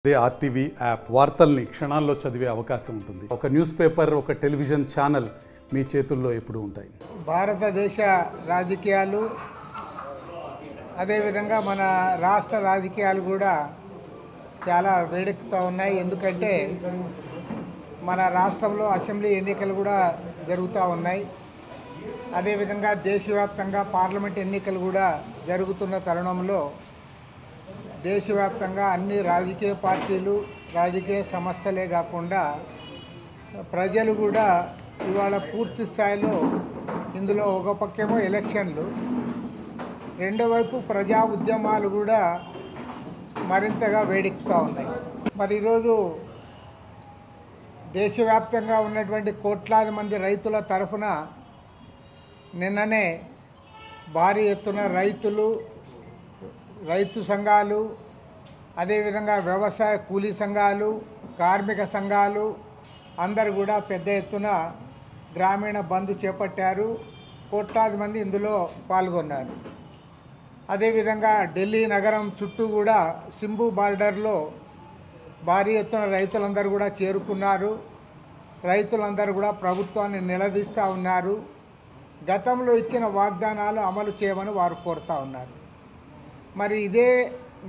అదే RTV app వార్తల్ని క్షణాల్లో చదివే అవకాశం ఉంటుంది. ఒక న్యూస్ పేపర్, ఒక టెలివిజన్ ఛానల్ మీ చేతుల్లో ఎప్పుడూ ఉంటాయి. భారతదేశ రాజకీయాలు అదేవిధంగా మన రాష్ట్ర రాజకీయాలు కూడా చాలా వేడెక్కుతూ ఉన్నాయి. ఎందుకంటే మన రాష్ట్రంలో అసెంబ్లీ ఎన్నికలు కూడా జరుగుతూ ఉన్నాయి. అదేవిధంగా దేశవ్యాప్తంగా పార్లమెంట్ ఎన్నికలు కూడా జరుగుతున్న తరుణంలో దేశవ్యాప్తంగా అన్ని రాజకీయ పార్టీలు, రాజకీయ సంస్థలే కాకుండా ప్రజలు కూడా ఇవాళ పూర్తి స్థాయిలో ఇందులో ఒక పక్కేమో ఎలక్షన్లు, రెండో వైపు ప్రజా ఉద్యమాలు కూడా మరింతగా వేడెక్కుతూ ఉన్నాయి. మరి ఈరోజు దేశవ్యాప్తంగా ఉన్నటువంటి కోట్లాది మంది రైతుల తరఫున నిన్ననే భారీ ఎత్తున రైతు సంఘాలు, అదేవిధంగా వ్యవసాయ కూలీ సంఘాలు, కార్మిక సంఘాలు అందరు కూడా పెద్ద ఎత్తున గ్రామీణ బంద్ చేపట్టారు. కోట్లాది మంది ఇందులో పాల్గొన్నారు. అదేవిధంగా ఢిల్లీ నగరం చుట్టూ కూడా సింబు బార్డర్లో భారీ ఎత్తున రైతులందరూ కూడా చేరుకున్నారు. రైతులందరూ కూడా ప్రభుత్వాన్ని నిలదీస్తూ ఉన్నారు. గతంలో ఇచ్చిన వాగ్దానాలు అమలు చేయమని వారు కోరుతూ ఉన్నారు. మరి ఇదే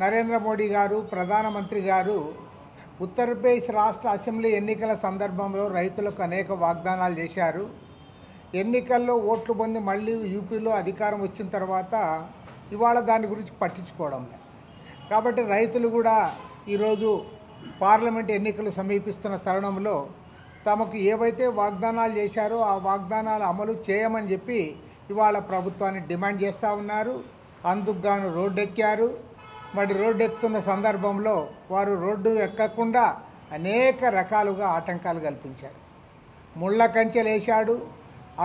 నరేంద్ర మోడీ గారు, ప్రధానమంత్రి గారు ఉత్తరప్రదేశ్ రాష్ట్ర అసెంబ్లీ ఎన్నికల సందర్భంలో రైతులకు అనేక వాగ్దానాలు చేశారు. ఎన్నికల్లో ఓట్లు పొంది మళ్ళీ యూపీలో అధికారం వచ్చిన తర్వాత ఇవాళ దాని గురించి పట్టించుకోవడం లేదు. కాబట్టి రైతులు కూడా ఈరోజు పార్లమెంట్ ఎన్నికలు సమీపిస్తున్న తరుణంలో తమకు ఏవైతే వాగ్దానాలు చేశారో ఆ వాగ్దానాలు అమలు చేయమని చెప్పి ఇవాళ ప్రభుత్వాన్ని డిమాండ్ చేస్తూ ఉన్నారు. అందుకు గాను రోడ్డెక్కారు. మరి రోడ్డు ఎక్కుతున్న సందర్భంలో వారు రోడ్డు ఎక్కకుండా అనేక రకాలుగా ఆటంకాలు కల్పించారు. ముళ్ళ కంచెలు వేశాడు,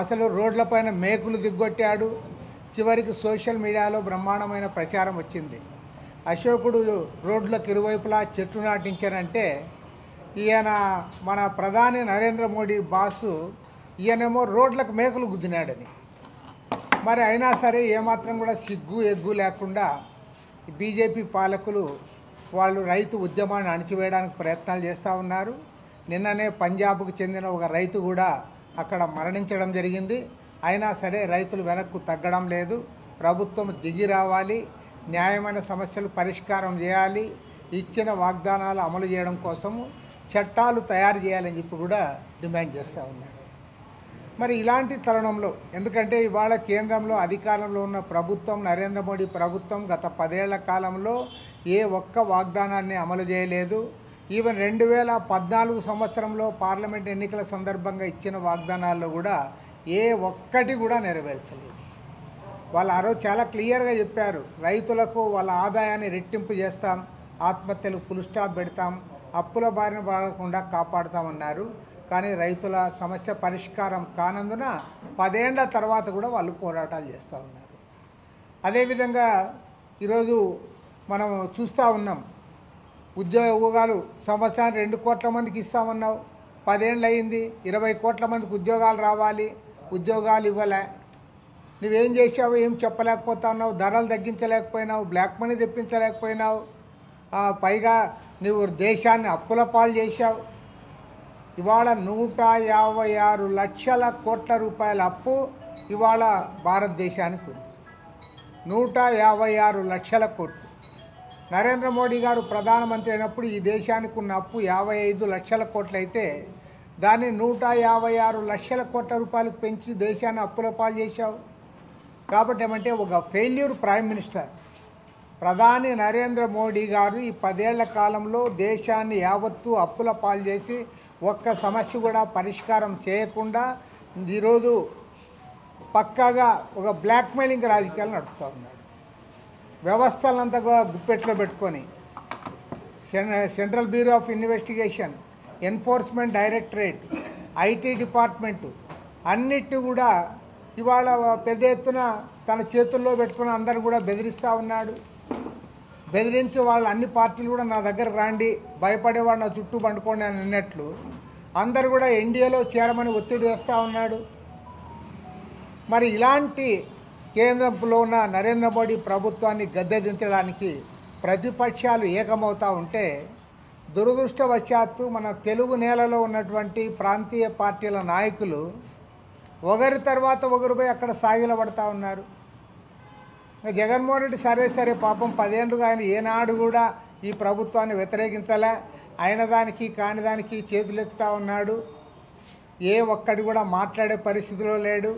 అసలు రోడ్లపైన మేకులు దిగ్గొట్టాడు. చివరికి సోషల్ మీడియాలో బ్రహ్మాండమైన ప్రచారం వచ్చింది. అశోకుడు రోడ్లకు ఇరువైపులా చెట్లు నాటించారంటే ఈయన మన ప్రధాని నరేంద్ర మోడీ బాసు ఈయనేమో రోడ్లకు మేకులు గుద్దినాడని. మరి అయినా సరే ఏమాత్రం కూడా సిగ్గు ఎగ్గు లేకుండా బీజేపీ పాలకులు వాళ్ళు రైతు ఉద్యమాన్ని అణిచివేయడానికి ప్రయత్నాలు చేస్తూ ఉన్నారు. నిన్ననే పంజాబ్కు చెందిన ఒక రైతు కూడా అక్కడ మరణించడం జరిగింది. అయినా సరే రైతులు వెనక్కు తగ్గడం లేదు. ప్రభుత్వం దిగి రావాలి, న్యాయమైన సమస్యలు పరిష్కారం చేయాలి, ఇచ్చిన వాగ్దానాలు అమలు చేయడం కోసము చట్టాలు తయారు చేయాలని చెప్పి కూడా డిమాండ్ చేస్తూ ఉన్నారు. మరి ఇలాంటి తరుణంలో, ఎందుకంటే ఇవాళ కేంద్రంలో అధికారంలో ఉన్న ప్రభుత్వం నరేంద్ర మోడీ ప్రభుత్వం గత 10 ఏళ్ల కాలంలో ఏ ఒక్క వాగ్దానాన్ని అమలు చేయలేదు. ఈవెన్ 2014 సంవత్సరంలో పార్లమెంట్ ఎన్నికల సందర్భంగా ఇచ్చిన వాగ్దానాల్లో కూడా ఏ ఒక్కటి కూడా నెరవేర్చలేదు. వాళ్ళు ఆ రోజు చాలా క్లియర్గా చెప్పారు, రైతులకు వాళ్ళ ఆదాయాన్ని రెట్టింపు చేస్తాం, ఆత్మహత్యలకు ఫుల్ స్టాప్ పెడతాం, అప్పుల బారిన పడకుండా కాపాడుతామన్నారు. కానీ రైతుల సమస్య పరిష్కారం కానందున 10 ఏళ్ల తర్వాత కూడా వాళ్ళు పోరాటాలు చేస్తూ ఉన్నారు. అదేవిధంగా ఈరోజు మనం చూస్తూ ఉన్నాం, ఉద్యోగాలు సంవత్సరానికి 2 కోట్ల మందికి ఇస్తామన్నావు, 10 ఏళ్ళు అయింది, 20 కోట్ల మందికి ఉద్యోగాలు రావాలి, ఉద్యోగాలు ఇవ్వలే. నువ్వేం చేసావు, ఏం చెప్పలేకపోతా ఉన్నావు, ధరలు తగ్గించలేకపోయినావు, బ్లాక్ మనీ తెప్పించలేకపోయినావు, పైగా నువ్వు దేశాన్ని అప్పుల పాలు చేశావు. ఇవాళ 156 లక్షల కోట్ల రూపాయల అప్పు ఇవాళ భారతదేశానికి ఉంది. 156 లక్షల కోట్లు. నరేంద్ర మోడీ గారు ప్రధానమంత్రి అయినప్పుడు ఈ దేశానికి ఉన్న అప్పు 55 లక్షల కోట్లు అయితే దాన్ని 156 లక్షల కోట్ల రూపాయలకు పెంచి దేశాన్ని అప్పుల పాలు చేశావు. కాబట్టి ఏమంటే ఒక ఫెయిల్యూర్ ప్రైమ్ మినిస్టర్ ప్రధాని నరేంద్ర మోడీ గారు ఈ 10 ఏళ్ల కాలంలో దేశాన్ని యావత్తు అప్పుల పాలు చేసి ఒక్క సమస్య కూడా పరిష్కారం చేయకుండా ఈరోజు పక్కాగా ఒక బ్లాక్మెయిలింగ్ రాజకీయాలు నడుపుతూ ఉన్నాడు. వ్యవస్థలంతా కూడా గుప్పెట్లో పెట్టుకొని central bureau of investigation, enforcement directorate, IT department అన్నిటిని కూడా ఇవాళ పెద్ద ఎత్తున తన చేతుల్లో పెట్టుకుని అందరూ కూడా బెదిరిస్తూ ఉన్నాడు. బెదిరించి వాళ్ళు అన్ని పార్టీలు కూడా నా దగ్గరకు రాండి, భయపడేవాడు నా చుట్టూ పండుకోండి అని అన్నట్లు అందరూ కూడా ఎన్డీఏలో చేరమని ఒత్తిడి వేస్తూ ఉన్నాడు. మరి ఇలాంటి కేంద్రంలో ఉన్న నరేంద్ర మోడీ ప్రభుత్వాన్ని గద్దెదించడానికి ప్రతిపక్షాలు ఏకమవుతూ ఉంటే దురదృష్టవశాత్తు మన తెలుగు నేలలో ఉన్నటువంటి ప్రాంతీయ పార్టీల నాయకులు ఒకరి తర్వాత ఒకరిపై అక్కడ సాగిలపడతా ఉన్నారు. జగన్మోహన్ రెడ్డి సరే పాపం 10 ఏళ్ళుగా ఆయన ఏనాడు కూడా ఈ ప్రభుత్వాన్ని వ్యతిరేకించలే, అయిన దానికి కాని దానికి చేతులెత్తుతా ఉన్నాడు. ఏ ఒక్కడి కూడా మాట్లాడే పరిస్థితిలో లేడు.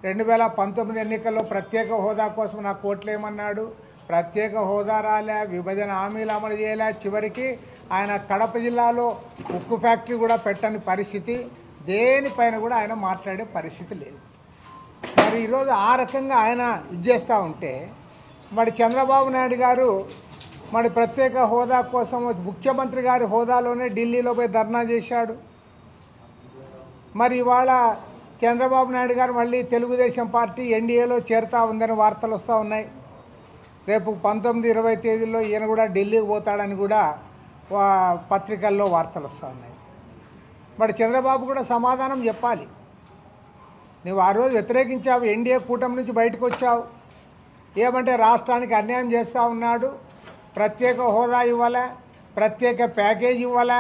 2019 ఎన్నికల్లో ప్రత్యేక హోదా కోసం నాకు ఓట్లేయమన్నాడు. ప్రత్యేక హోదా రాలే, విభజన హామీలు అమలు చేయలే. చివరికి ఆయన కడప జిల్లాలో ఉక్కు ఫ్యాక్టరీ కూడా పెట్టని పరిస్థితి, దేనిపైన కూడా ఆయన మాట్లాడే పరిస్థితి లేదు. మరి ఈరోజు ఆ రకంగా ఆయన ఇచ్చేస్తూ ఉంటే మరి చంద్రబాబు నాయుడు గారు మరి ప్రత్యేక హోదా కోసం ముఖ్యమంత్రి గారి హోదాలోనే ఢిల్లీలో పోయి ధర్నా చేశాడు. మరి ఇవాళ చంద్రబాబు నాయుడు గారు మళ్ళీ తెలుగుదేశం పార్టీ ఎన్డీఏలో చేరుతా ఉందని వార్తలు వస్తూ ఉన్నాయి. రేపు 19-20 తేదీల్లో ఈయన కూడా ఢిల్లీకి పోతాడని కూడా పత్రికల్లో వార్తలు వస్తూ ఉన్నాయి. మరి చంద్రబాబు కూడా సమాధానం చెప్పాలి. నువ్వు ఆ రోజు వ్యతిరేకించావు, ఎన్డీఏ కూటమి నుంచి బయటకు వచ్చావు, ఏమంటే రాష్ట్రానికి అన్యాయం చేస్తూ ఉన్నాడు, ప్రత్యేక హోదా ఇవ్వాలా, ప్రత్యేక ప్యాకేజ్ ఇవ్వాలా,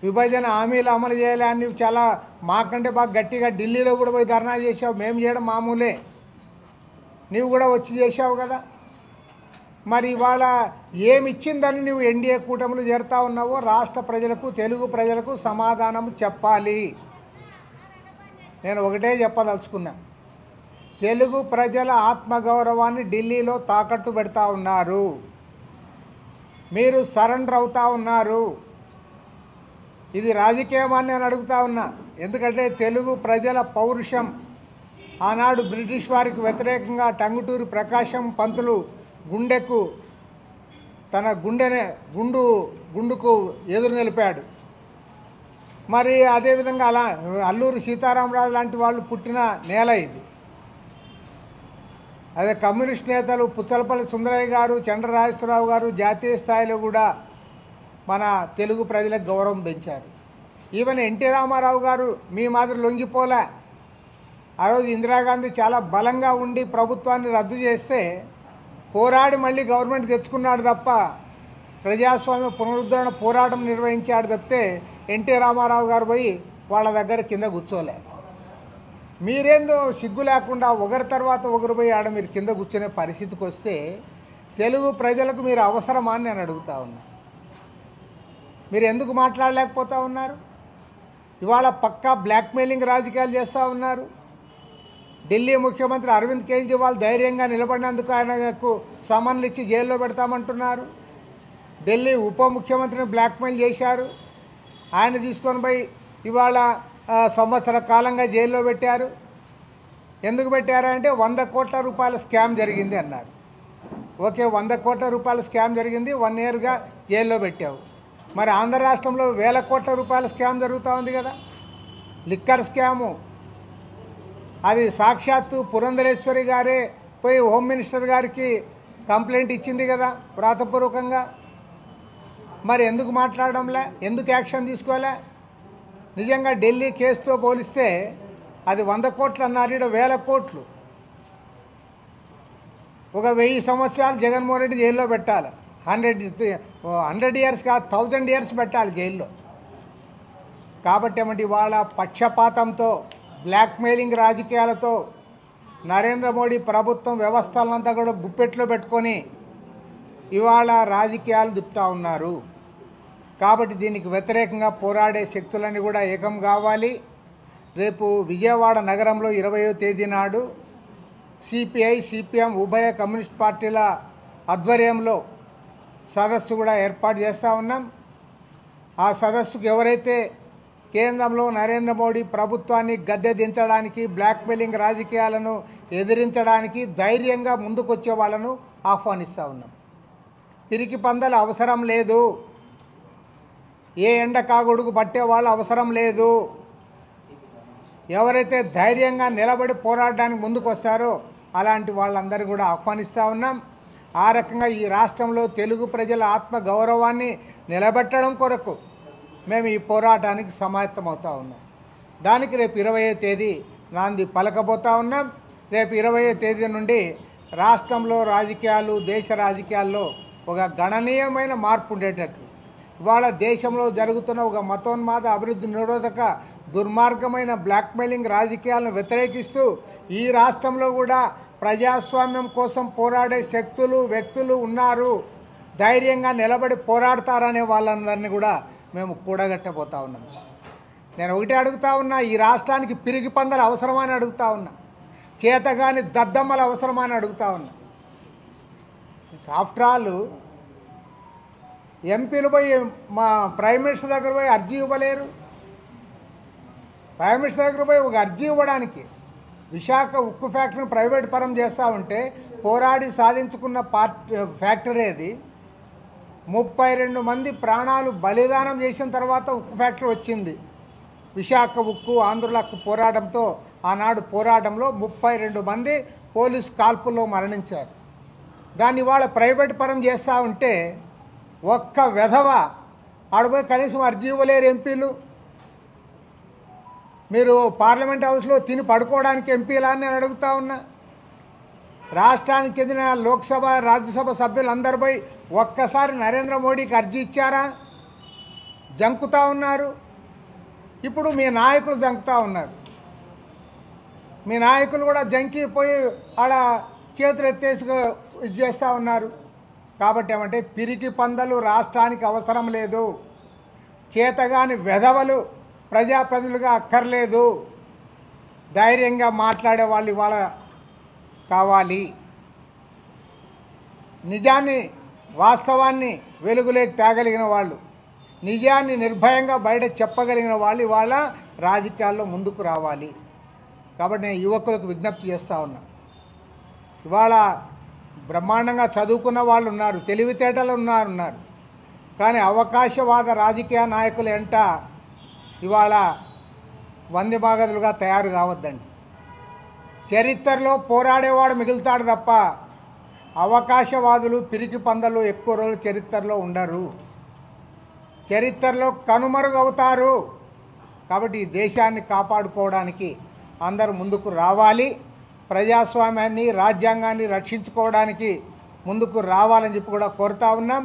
విభజన హామీలు అమలు చేయాలి అని చాలా మాకంటే బాగా గట్టిగా ఢిల్లీలో కూడా పోయి ధర్నా చేసావు. మేము చేయడం మామూలే, నీవు కూడా వచ్చి చేసావు కదా. మరి ఇవాళ ఏమిచ్చిందని నువ్వు ఎన్డీఏ కూటమిలో చేరుతా ఉన్నావో రాష్ట్ర ప్రజలకు, తెలుగు ప్రజలకు సమాధానం చెప్పాలి. నేను ఒకటే చెప్పదలుచుకున్నా, తెలుగు ప్రజల ఆత్మగౌరవాన్ని ఢిల్లీలో తాకట్టు పెడతా ఉన్నారు, మీరు సరెండర్ అవుతా ఉన్నారు. ఇది రాజకీయమాన్ని నేను అడుగుతా ఉన్నా. ఎందుకంటే తెలుగు ప్రజల పౌరుషం ఆనాడు బ్రిటిష్ వారికి వ్యతిరేకంగా టంగుటూరి ప్రకాశం పంతులు గుండెకు తన గుండుకు ఎదురు నిలిపాడు. మరి అదేవిధంగా అలా అల్లూరి సీతారామరాజు లాంటి వాళ్ళు పుట్టిన నేల ఇది. అదే కమ్యూనిస్ట్ నేతలు పుచ్చలపల్లి సుందరయ్య గారు, చంద్రరాజేశ్వరరావు గారు జాతీయ స్థాయిలో కూడా మన తెలుగు ప్రజలకు గౌరవం పెంచారు. ఈవెన్ ఎన్టీ రామారావు గారు మీ మాదిరి లొంగిపోలే. ఆ రోజు ఇందిరాగాంధీ చాలా బలంగా ఉండి ప్రభుత్వాన్ని రద్దు చేస్తే పోరాడి మళ్ళీ గవర్నమెంట్ తెచ్చుకున్నాడు తప్ప ప్రజాస్వామ్య పునరుద్ధరణ పోరాటం నిర్వహించాడు తప్పితే ఎన్టీ రామారావు గారు పోయి వాళ్ళ దగ్గర కింద కూర్చోలే. మీరేందో సిగ్గు లేకుండా ఒకరి తర్వాత ఒకరు పోయి ఆడ మీరు కింద కూర్చునే పరిస్థితికి వస్తే తెలుగు ప్రజలకు మీరు అవసరమా అని నేను అడుగుతా ఉన్నా. మీరు ఎందుకు మాట్లాడలేకపోతా ఉన్నారు? ఇవాళ పక్కా బ్లాక్మెయిలింగ్ రాజకీయాలు చేస్తూ ఉన్నారు. ఢిల్లీ ముఖ్యమంత్రి అరవింద్ కేజ్రీవాల్ ధైర్యంగా నిలబడినందుకు ఆయనకు సమన్లు ఇచ్చి జైల్లో పెడతామంటున్నారు. ఢిల్లీ ఉప ముఖ్యమంత్రిని బ్లాక్మెయిల్ చేశారు, ఆయన తీసుకొని పోయి ఇవాళ సంవత్సర కాలంగా జైల్లో పెట్టారు. ఎందుకు పెట్టారంటే 100 కోట్ల రూపాయల స్కామ్ జరిగింది అన్నారు. ఓకే, 100 కోట్ల రూపాయల స్కామ్ జరిగింది, 1 ఇయర్గా జైల్లో పెట్టావు. మరి ఆంధ్ర రాష్ట్రంలో 1000 కోట్ల రూపాయల స్కామ్ జరుగుతూ ఉంది కదా, లిక్కర్ స్కాము. అది సాక్షాత్తు పురంధరేశ్వరి గారే పోయి హోమ్ మినిస్టర్ గారికి కంప్లైంట్ ఇచ్చింది కదా వ్రాతపూర్వకంగా. మరి ఎందుకు మాట్లాడడంలే, ఎందుకు యాక్షన్ తీసుకోలే? నిజంగా ఢిల్లీ కేసుతో పోలిస్తే అది 100 కోట్లు అన్నారు, ఇక్కడ 1000 కోట్లు. ఒక 1000 సంవత్సరాలు జగన్మోహన్ రెడ్డి జైల్లో పెట్టాలి. 100 ఇయర్స్ కాదు, 1000 ఇయర్స్ పెట్టాలి జైల్లో. కాబట్టి ఏమంటే ఇవాళ పక్షపాతంతో బ్లాక్మెయిలింగ్ రాజకీయాలతో నరేంద్ర మోడీ ప్రభుత్వం వ్యవస్థలంతా కూడా గుప్పెట్లో పెట్టుకొని ఇవాళ రాజకీయాలు దిప్పుతూ ఉన్నారు. కాబట్టి దీనికి వ్యతిరేకంగా పోరాడే శక్తులన్నీ కూడా ఏకం కావాలి. రేపు విజయవాడ నగరంలో 20వ తేదీ నాడు సిపిఐ, సిపిఎం ఉభయ కమ్యూనిస్ట్ పార్టీల ఆధ్వర్యంలో సదస్సు కూడా ఏర్పాటు చేస్తూ ఉన్నాం. ఆ సదస్సుకు ఎవరైతే కేంద్రంలో నరేంద్ర మోడీ ప్రభుత్వాన్ని గద్దె దించడానికి, బ్లాక్మెయిలింగ్ రాజకీయాలను ఎదిరించడానికి ధైర్యంగా ముందుకొచ్చే వాళ్ళను ఆహ్వానిస్తూ ఉన్నాం. పిరికి పందలు అవసరం లేదు, ఏ ఎండ కాగొడుగు పట్టే వాళ్ళు అవసరం లేదు. ఎవరైతే ధైర్యంగా నిలబడి పోరాడడానికి ముందుకు వస్తారో అలాంటి వాళ్ళందరూ కూడా ఆహ్వానిస్తూ ఉన్నాం. ఆ రకంగా ఈ రాష్ట్రంలో తెలుగు ప్రజల ఆత్మ గౌరవాన్ని నిలబెట్టడం కొరకు మేము ఈ పోరాటానికి సమాయత్తమవుతూ ఉన్నాం. దానికి రేపు 20వ తేదీ నాంది పలకబోతూ ఉన్నాం. రేపు 20వ తేదీ నుండి రాష్ట్రంలో రాజకీయాలు, దేశ రాజకీయాల్లో ఒక గణనీయమైన మార్పు ఉండేటట్లు ఇవాళ దేశంలో జరుగుతున్న ఒక మతోన్మాద అభివృద్ధి నిరోధక దుర్మార్గమైన బ్లాక్మెయిలింగ్ రాజకీయాలను వ్యతిరేకిస్తూ ఈ రాష్ట్రంలో కూడా ప్రజాస్వామ్యం కోసం పోరాడే శక్తులు వ్యక్తులు ఉన్నారు, ధైర్యంగా నిలబడి పోరాడతారనే వాళ్ళందరినీ కూడా మేము కూడగట్టబోతా ఉన్నాం. నేను ఒకటి అడుగుతా ఉన్నా, ఈ రాష్ట్రానికి పిరిగి పందలు అవసరమా అని అడుగుతా ఉన్నా, చేతగాని దద్దమ్మలు అవసరమా అని అడుగుతా ఉన్నా. ఆఫ్టర్ ఆల్ ఎంపీలు పోయి మా ప్రైమ్ మినిస్టర్ దగ్గర పోయి అర్జీ ఇవ్వలేరు. ప్రైమ్ మినిస్టర్ దగ్గర పోయి ఒక అర్జీ ఇవ్వడానికి విశాఖ ఉక్కు ఫ్యాక్టరీని ప్రైవేట్ పరం చేస్తూ ఉంటే పోరాడి సాధించుకున్న ఫ్యాక్టరీ అది 32 మంది ప్రాణాలు బలిదానం చేసిన తర్వాత ఉక్కు ఫ్యాక్టరీ వచ్చింది. విశాఖ ఉక్కు ఆంధ్రుల హక్కు పోరాటంతో ఆనాడు పోరాటంలో 32 మంది పోలీస్ కాల్పుల్లో మరణించారు. దాన్ని వాళ్ళ ప్రైవేట్ పరం చేస్తూ ఉంటే ఒక్క వెధవ ఆడపోయి కనీసం అర్జీ ఇవ్వలేరు ఎంపీలు. మీరు పార్లమెంట్ హౌస్లో తిని పడుకోవడానికి ఎంపీలా అని నేను అడుగుతా ఉన్నా. రాష్ట్రానికి చెందిన లోక్సభ రాజ్యసభ సభ్యులందరిపై ఒక్కసారి నరేంద్ర మోడీకి అర్జీ ఇచ్చారా? జంకుతూ ఉన్నారు. ఇప్పుడు మీ నాయకులు జంకుతూ ఉన్నారు. మీ నాయకులు కూడా జంకిపోయి ఆడ చేతులు ఎత్తేసి ఇది చేస్తూ ఉన్నారు. కాబట్టి ఏమంటే పిరికి పందలు రాష్ట్రానికి అవసరం లేదు, చేతగాని వెధవలు ప్రజాప్రతినిధులుగా అక్కర్లేదు, ధైర్యంగా మాట్లాడే వాళ్ళు ఇవాళ కావాలి. నిజాన్ని వాస్తవాన్ని వెలుగులోకి తేగలిగిన వాళ్ళు, నిజాన్ని నిర్భయంగా బయట చెప్పగలిగిన వాళ్ళు ఇవాళ రాజకీయాల్లో ముందుకు రావాలి. కాబట్టి నేను యువకులకు విజ్ఞప్తి చేస్తూ ఉన్నా. ఇవాళ బ్రహ్మాండంగా చదువుకున్న వాళ్ళు ఉన్నారు, తెలివితేటలు ఉన్నారు. కానీ అవకాశవాద రాజకీయ నాయకులు ఎంట ఇవాళ వందెమాగదులుగా తయారు కావద్దండి. చరిత్రలో పోరాడేవాడు మిగులుతాడు తప్ప అవకాశవాదులు పిరికి పందలు ఎక్కువ రోజులు చరిత్రలో ఉండరు, చరిత్రలో కనుమరుగవుతారు. కాబట్టి ఈ దేశాన్ని కాపాడుకోవడానికి అందరూ ముందుకు రావాలి, ప్రజాస్వామ్యాన్ని రాజ్యాంగాన్ని రక్షించుకోవడానికి ముందుకు రావాలని చెప్పి కూడా కోరుతా ఉన్నాం.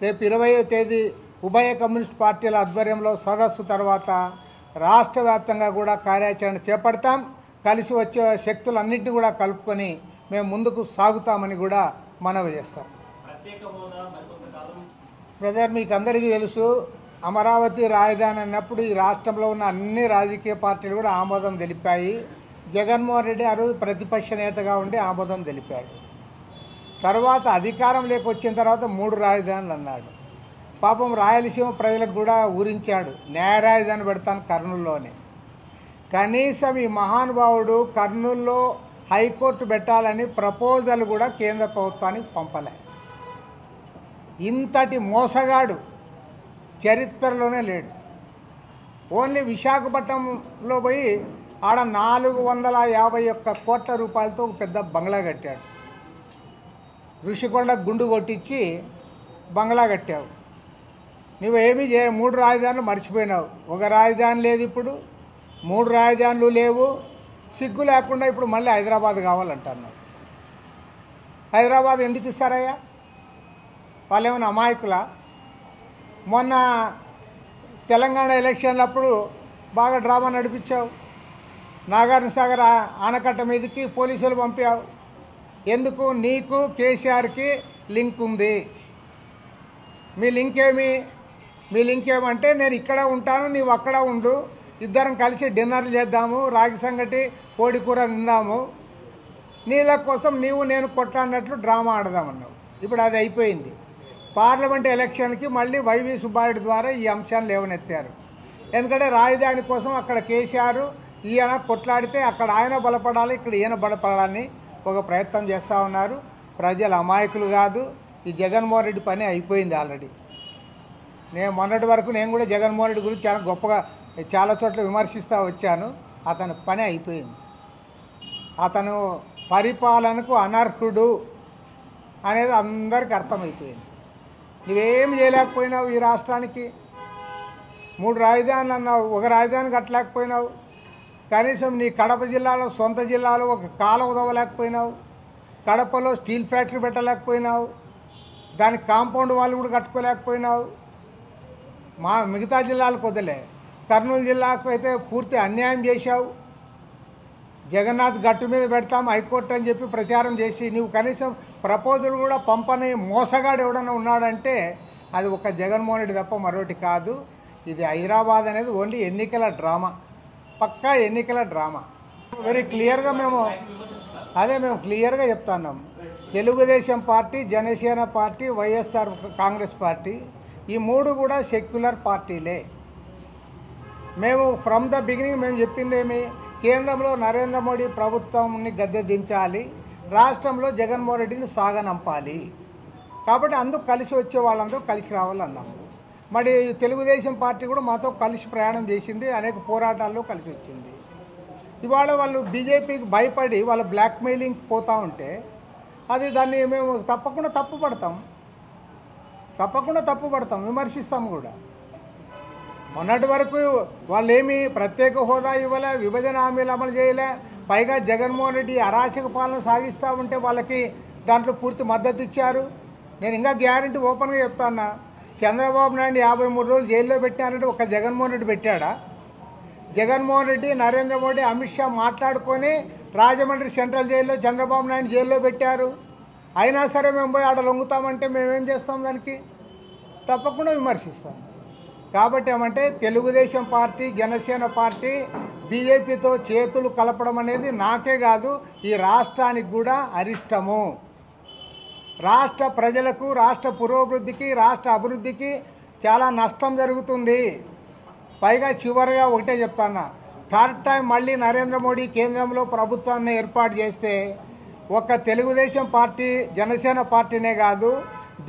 రేపు 20వ తేదీ ఉభయ కమ్యూనిస్ట్ పార్టీల ఆధ్వర్యంలో సదస్సు తర్వాత రాష్ట్ర వ్యాప్తంగా కూడా కార్యాచరణ చేపడతాం. కలిసి వచ్చే శక్తులన్నింటినీ కూడా కలుపుకొని మేము ముందుకు సాగుతామని కూడా మనవి చేస్తాం. బ్రదర్, మీకు అందరికీ తెలుసు, అమరావతి రాజధాని అన్నప్పుడు ఈ రాష్ట్రంలో ఉన్న అన్ని రాజకీయ పార్టీలు కూడా ఆమోదం తెలిపాయి. జగన్మోహన్ రెడ్డి ఆ రోజు ప్రతిపక్ష నేతగా ఉండి ఆమోదం తెలిపాడు. తర్వాత అధికారం వచ్చిన తర్వాత 3 రాజధానులు అన్నాడు. పాపం రాయలసీమ ప్రజలకు కూడా ఊరించాడు, న్యాయ రాజధాని పెడతాను కర్నూలులోనే. కనీసం ఈ మహానుభావుడు కర్నూలులో హైకోర్టు పెట్టాలని ప్రపోజల్ కూడా కేంద్ర ప్రభుత్వానికి పంపలే. ఇంతటి మోసగాడు చరిత్రలోనే లేడు. ఓన్లీ విశాఖపట్నంలో పోయి ఆడ 451 కోట్ల రూపాయలతో ఒక పెద్ద బంగ్లా కట్టాడు. ఋషికొండ గుండు కొట్టించి బంగ్లా కట్టావు. నువ్వేమీ 3 రాజధానులు మర్చిపోయినావు. ఒక రాజధాని లేదు, ఇప్పుడు 3 రాజధానులు లేవు. సిగ్గు లేకుండా ఇప్పుడు మళ్ళీ హైదరాబాద్ కావాలంటున్నావు. హైదరాబాద్ ఎందుకు ఇస్తారయ్యా? వాళ్ళు ఏమైనా అమాయకులా? మొన్న తెలంగాణ ఎలక్షన్లప్పుడు బాగా డ్రామా నడిపించావు. నాగార్జున సాగర్ ఆనకట్ట మీదకి పోలీసులు పంపావు. ఎందుకు? నీకు కేసీఆర్కి లింక్ ఉంది. మీ లింక్ ఏమంటే నేను ఇక్కడ ఉంటాను, నీవు అక్కడ ఉండు, ఇద్దరం కలిసి డిన్నర్లు చేద్దాము, రాగి సంగటి కోడి కూర తిందాము, నీళ్ళ కోసం నీవు నేను కొట్లాడినట్లు డ్రామా ఆడదామన్నావు. ఇప్పుడు అది అయిపోయింది. పార్లమెంట్ ఎలక్షన్కి మళ్ళీ వైవి సుబ్బారెడ్డి ద్వారా ఈ అంశాన్ని లేవనెత్తారు. ఎందుకంటే రాజధాని కోసం అక్కడ కేసీఆర్ ఈయన కొట్లాడితే అక్కడ ఆయన బలపడాలి, ఇక్కడ ఈయన బలపడాలని ఒక ప్రయత్నం చేస్తూ ఉన్నారు. ప్రజలు అమాయకులు కాదు. ఈ జగన్మోహన్ రెడ్డి పని అయిపోయింది ఆల్రెడీ. నేను మొన్నటి వరకు నేను కూడా జగన్మోహన్ రెడ్డి గురించి చాలా గొప్పగా చాలా చోట్ల విమర్శిస్తూ వచ్చాను. అతని పని అయిపోయింది. అతను పరిపాలనకు అనర్హుడు అనేది అందరికీ అర్థమైపోయింది. నువ్వేం చేయలేకపోయినావు. ఈ రాష్ట్రానికి 3 రాజధానులు అన్నావు, ఒక రాజధాని కట్టలేకపోయినావు. కనీసం నీ కడప జిల్లాలో సొంత జిల్లాలో ఒక కాలువ వదవలేకపోయినావు. కడపలో స్టీల్ ఫ్యాక్టరీ పెట్టలేకపోయినావు. దానికి కాంపౌండ్ వాళ్ళు కూడా కట్టుకోలేకపోయినావు. మిగతా జిల్లాలకు వదిలే. కర్నూలు జిల్లాకు అయితే పూర్తి అన్యాయం చేశావు. జగన్నాథ్ గట్టు మీద పెడతాం హైకోర్టు అని చెప్పి ప్రచారం చేసి నువ్వు కనీసం ప్రపోజల్ కూడా పంపని మోసగాడు ఎవడన్నా ఉన్నాడంటే అది ఒక జగన్మోహన్ రెడ్డి తప్ప మరొకటి కాదు. ఇది హైదరాబాద్ అనేది ఓన్లీ ఎన్నికల డ్రామా, పక్కా ఎన్నికల డ్రామా. వెరీ క్లియర్గా మేము క్లియర్గా చెప్తున్నాం. Telugu Desam party, Janasena party, YSR Congress party ఈ మూడు కూడా సెక్యులర్ పార్టీలే. మేము ఫ్రమ్ ద బిగినింగ్ మేము చెప్పింది ఏమి, కేంద్రంలో నరేంద్ర మోడీ ప్రభుత్వాన్ని గద్దె దించాలి, రాష్ట్రంలో జగన్మోహన్ రెడ్డిని సాగనంపాలి. కాబట్టి అందుకు కలిసి వచ్చే వాళ్ళందరూ కలిసి రావాలన్నాము. మరి తెలుగుదేశం పార్టీ కూడా మాతో కలిసి ప్రయాణం చేసింది, అనేక పోరాటాల్లో కలిసి వచ్చింది. ఇవాళ వాళ్ళు బీజేపీకి భయపడి వాళ్ళ బ్లాక్మెయిలింగ్కి పోతూ ఉంటే దాన్ని మేము తప్పకుండా తప్పుపడతాం, విమర్శిస్తాం కూడా. మొన్నటి వరకు వాళ్ళు ఏమి ప్రత్యేక హోదా ఇవ్వలే, విభజన హామీలు అమలు చేయలే, పైగా జగన్మోహన్ రెడ్డి అరాచక పాలన సాగిస్తూ ఉంటే వాళ్ళకి దాంట్లో పూర్తి మద్దతు ఇచ్చారు. నేను ఇంకా గ్యారంటీ ఓపెన్గా చెప్తాను, చంద్రబాబు నాయుడు 53 రోజులు జైల్లో పెట్టానంటే ఒక జగన్మోహన్ రెడ్డి పెట్టాడా? జగన్మోహన్ రెడ్డి, నరేంద్ర మోడీ, అమిత్ షా మాట్లాడుకొని రాజమండ్రి సెంట్రల్ జైల్లో చంద్రబాబు నాయుడు జైల్లో పెట్టారు. అయినా సరే మేము పోయి ఆడ లొంగుతామంటే మేమేం చేస్తాం? దానికి తప్పకుండా విమర్శిస్తాం. కాబట్టి ఏమంటే తెలుగుదేశం పార్టీ, జనసేన పార్టీ బీజేపీతో చేతులు కలపడం అనేది నాకే కాదు ఈ రాష్ట్రానికి కూడా అరిష్టము. రాష్ట్ర ప్రజలకు, రాష్ట్ర పురోభివృద్ధికి, రాష్ట్ర అభివృద్ధికి చాలా నష్టం జరుగుతుంది. పైగా చివరిగా ఒకటే చెప్తాను, థర్డ్ టైం మళ్ళీ నరేంద్ర మోడీ కేంద్రంలో ప్రభుత్వాన్ని ఏర్పాటు చేస్తే ఒక తెలుగుదేశం పార్టీ, జనసేన పార్టీనే కాదు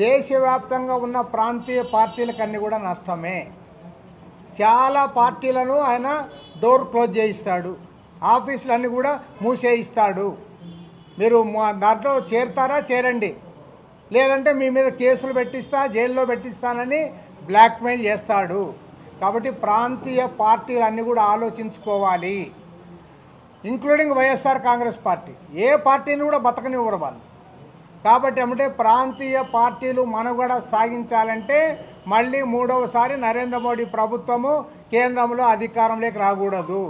దేశవ్యాప్తంగా ఉన్న ప్రాంతీయ పార్టీలకన్నీ కూడా నష్టమే. చాలా పార్టీలను ఆయన డోర్ క్లోజ్ చేయిస్తాడు, ఆఫీసులన్నీ కూడా మూసేయిస్తాడు. మీరు దాంట్లో చేరతారా చేరండి, లేదంటే మీ మీద కేసులు పెట్టిస్తా, జైల్లో పెట్టిస్తానని బ్లాక్మెయిల్ చేస్తాడు. కాబట్టి ప్రాంతీయ పార్టీలన్నీ కూడా ఆలోచించుకోవాలి, ఇంక్లూడింగ్ వైఎస్ఆర్ కాంగ్రెస్ పార్టీ. ఏ పార్టీని కూడా బతకనివ్వరు వాళ్ళు. కాబట్టి ఏమంటే ప్రాంతీయ పార్టీలు మనుగడ సాగించాలంటే మళ్ళీ మూడవసారి నరేంద్ర మోడీ ప్రభుత్వము కేంద్రంలో అధికారంలోకి రాకూడదు.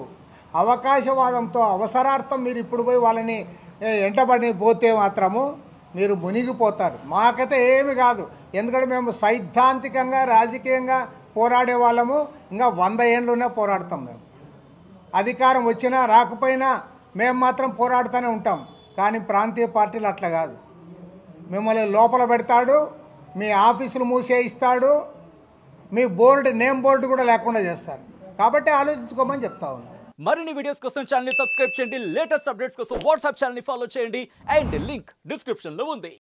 అవకాశవాదంతో అవసరార్థం మీరు ఇప్పుడు పోయి వాళ్ళని వెంటబడి పోతే మాత్రము మీరు మునిగిపోతారు. మాకైతే ఏమి కాదు, ఎందుకంటే మేము సైద్ధాంతికంగా, రాజకీయంగా పోరాడే వాళ్ళము. ఇంకా 100 ఏళ్ళునే పోరాడతాం. మేము అధికారం వచ్చినా రాకపోయినా మేము మాత్రం పోరాడుతూనే ఉంటాం. కానీ ప్రాంతీయ పార్టీలు అట్లా కాదు, మిమ్మల్ని లోపల పెడతాడు, మీ ఆఫీసులు మూసేయిస్తాడు, మీ నేమ్ బోర్డు కూడా లేకుండా చేస్తారు. కాబట్టి ఆలోచించుకోమని చెప్తా ఉన్నాను. మరిన్ని వీడియోస్ కోసం ఛానల్ ని సబ్స్క్రైబ్ చేయండి, లేటెస్ట్ అప్డేట్స్ కోసం వాట్సాప్ ఛానల్ ని ఫాలో చేయండి, అండ్ లింక్ డిస్క్రిప్షన్ లో ఉంది.